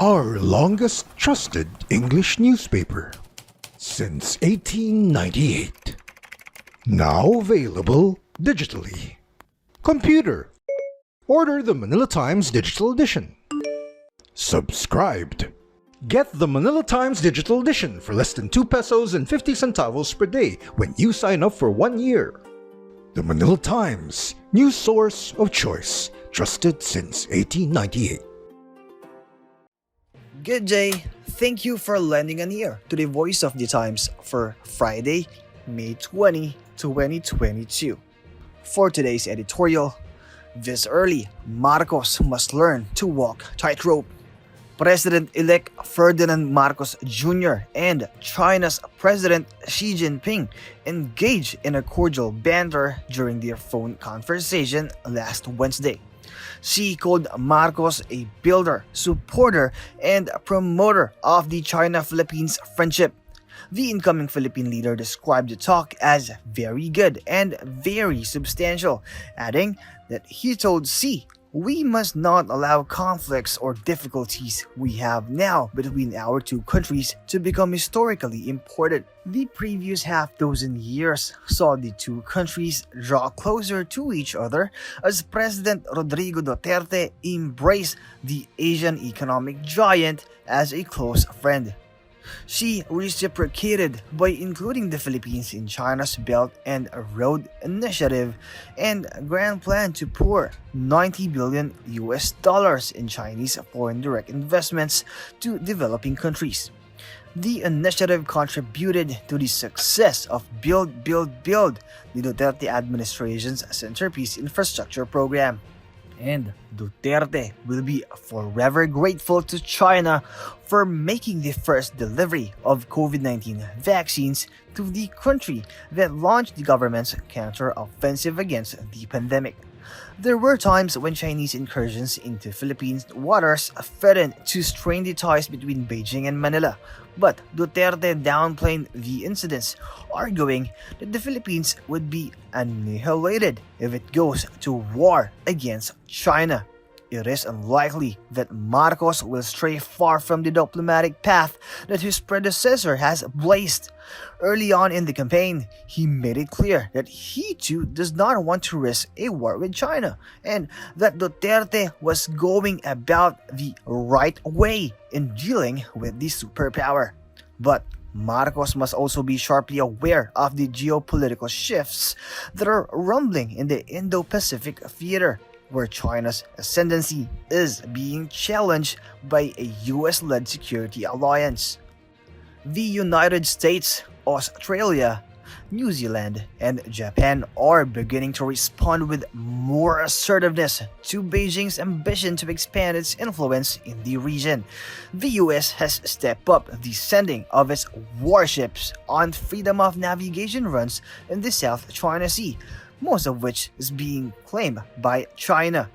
our longest trusted English newspaper since 1898. Now available digitally. Computer, order the Manila Times Digital Edition. Subscribed. Get the Manila Times Digital Edition for less than 2 pesos and 50 centavos per day when you sign up for 1 year. The Manila Times, news source of choice, trusted since 1898. Good day. Thank you for lending an ear to the Voice of the Times for Friday, May 20, 2022. For today's editorial, this early, Marcos must learn to walk tightrope. President-elect Ferdinand Marcos Jr. and China's President Xi Jinping engaged in a cordial banter during their phone conversation last Wednesday. Xi called Marcos a builder, supporter, and promoter of the China-Philippines friendship. The incoming Philippine leader described the talk as very good and very substantial, adding that he told Xi, "We must not allow conflicts or difficulties we have now between our two countries to become historically important." The previous half dozen years saw the two countries draw closer to each other as President Rodrigo Duterte embraced the Asian economic giant as a close friend. She reciprocated by including the Philippines in China's Belt and Road Initiative and grand plan to pour $90 billion in Chinese foreign direct investments to developing countries. The initiative contributed to the success of Build, Build, Build, the Duterte administration's centerpiece infrastructure program. And Duterte will be forever grateful to China for making the first delivery of COVID-19 vaccines to the country that launched the government's counter-offensive against the pandemic. There were times when Chinese incursions into Philippines waters threatened to strain the ties between Beijing and Manila, but Duterte downplayed the incidents, arguing that the Philippines would be annihilated if it goes to war against China. It is unlikely that Marcos will stray far from the diplomatic path that his predecessor has blazed. Early on in the campaign, he made it clear that he too does not want to risk a war with China, and that Duterte was going about the right way in dealing with the superpower. But Marcos must also be sharply aware of the geopolitical shifts that are rumbling in the Indo-Pacific theater, where China's ascendancy is being challenged by a US-led security alliance. The United States, Australia, New Zealand, and Japan are beginning to respond with more assertiveness to Beijing's ambition to expand its influence in the region. The US has stepped up the sending of its warships on freedom of navigation runs in the South China Sea, most of which is being claimed by China.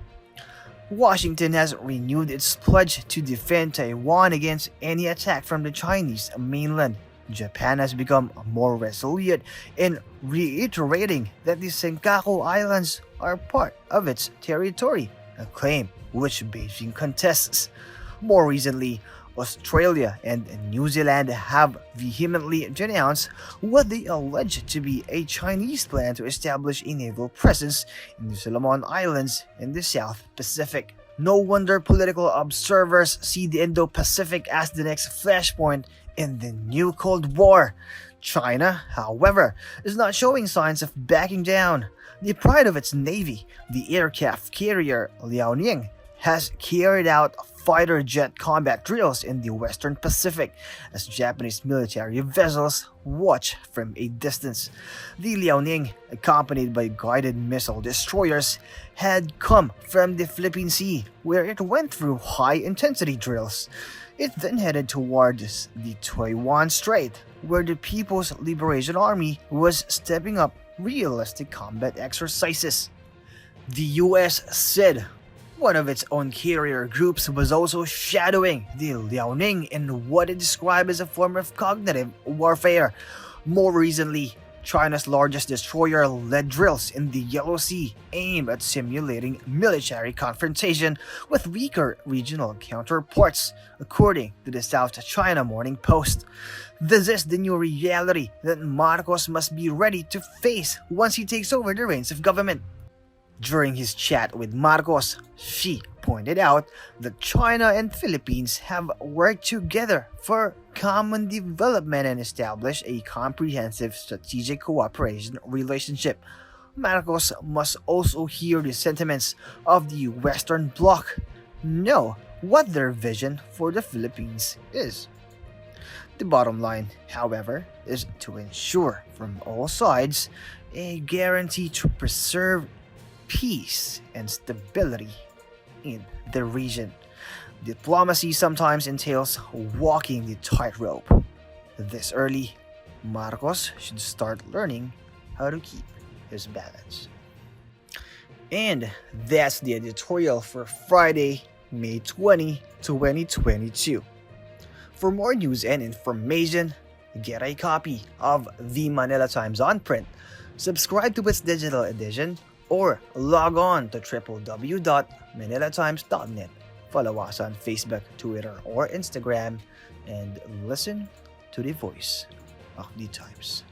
Washington has renewed its pledge to defend Taiwan against any attack from the Chinese mainland. Japan has become more resolute in reiterating that the Senkaku Islands are part of its territory, a claim which Beijing contests. More recently, Australia and New Zealand have vehemently denounced what they allege to be a Chinese plan to establish a naval presence in the Solomon Islands in the South Pacific. No wonder political observers see the Indo-Pacific as the next flashpoint in the new Cold War. China, however, is not showing signs of backing down. The pride of its navy, the aircraft carrier Liaoning, has carried out fighter jet combat drills in the Western Pacific as Japanese military vessels watch from a distance. The Liaoning, accompanied by guided missile destroyers, had come from the Philippine Sea, where it went through high-intensity drills. It then headed towards the Taiwan Strait, where the People's Liberation Army was stepping up realistic combat exercises. The US said one of its own carrier groups was also shadowing the Liaoning in what it described as a form of cognitive warfare. More recently, China's largest destroyer led drills in the Yellow Sea aimed at simulating military confrontation with weaker regional counterparts, according to the South China Morning Post. This is the new reality that Marcos must be ready to face once he takes over the reins of government. During his chat with Marcos, Xi pointed out that China and Philippines have worked together for common development and established a comprehensive strategic cooperation relationship. Marcos must also hear the sentiments of the Western Bloc, know what their vision for the Philippines is. The bottom line, however, is to ensure from all sides a guarantee to preserve peace and stability in the region. Diplomacy sometimes entails walking the tightrope. This early, Marcos should start learning how to keep his balance. And that's the editorial for Friday, May 20, 2022. For more news and information, get a copy of the Manila Times on print, subscribe to its digital edition, or log on to www.manilatimes.net. Follow us on Facebook, Twitter, or Instagram, and listen to the voice of the Times.